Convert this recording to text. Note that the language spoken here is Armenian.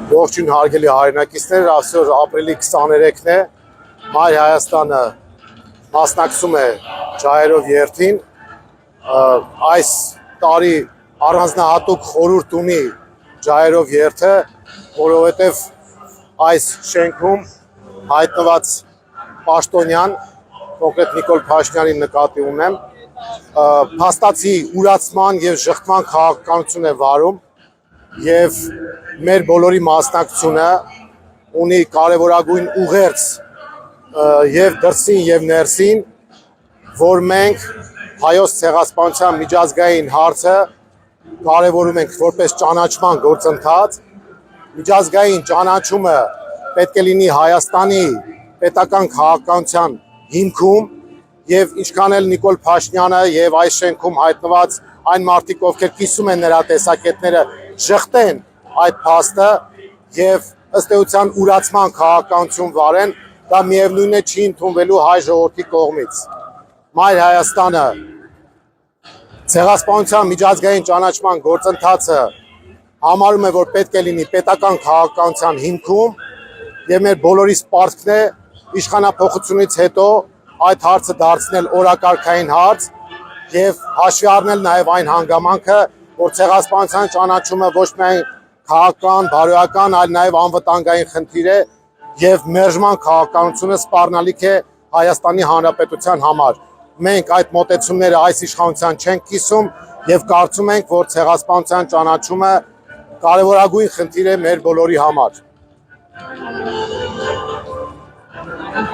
Ողջույն հարգելի հայրենակիցներ, այսօր ապրիլի 23-ն է, Մայր Հայաստանը մասնակցում է Ջահերով երթին, այս տարի առանձնահատուկ խորհուրդ ունի Ջահերով երթը, որովհետև այս շենքում հայտնված պաշտոնյան, կոնկրետ Նիկոլ Փաշինյանի նկատի ունեմ, փաստացի ուրացման և ժխտման քաղաքականություն է վարում և մեր բոլորի մասնակցությունը ունի կարևորագույն ուղերձ և դրսին և ներսին, որ մենք հայոց ցեղասպանության միջազգային հարցը կարևորում ենք որպես ճանաչման գործընթաց, միջազգային ճանաչումը պետք է լինի Հայաստանի պետական քաղաքականության հիմքում և ինչքան էլ Նիկոլ Փաշինյանը և այս շենքում հայտնված այն մարդիկ, ովքեր կիսում են նրա տեսակետները, ժխտեն այդ փաստը և ըստ էության ուրացման քաղաքականություն վարեն, դա միևնույն է չի ընդունվելու հայ ժողովրդի կողմից։ Մայր Հայաստանը ցեղասպանության միջազգային ճանաչման գործընթացը համարում է, որ պետք է լինի պետական քաղաքականության հիմքում և մեր բոլորիս պարտքն է իշխանափոխությունից հետո այդ հարցը դարձնել օրակարգային հարց և հաշվի առնել նաև այն հանգամանքը, որ ցեղասպանության ճանաչումը ոչ միայն քաղաքական, բարոյական, այլ նաև անվտանգային խնդիր է և մերժման քաղաքականությունը սպառնալիք է Հայաստանի Հանրապետության համար։ Մենք այդ մոտեցումները այս իշխանության չենք կիսում և կարծում ենք, որ ցեղասպանության ճանաչումը կարևորագույն խնդիր է մեր բոլորի համար։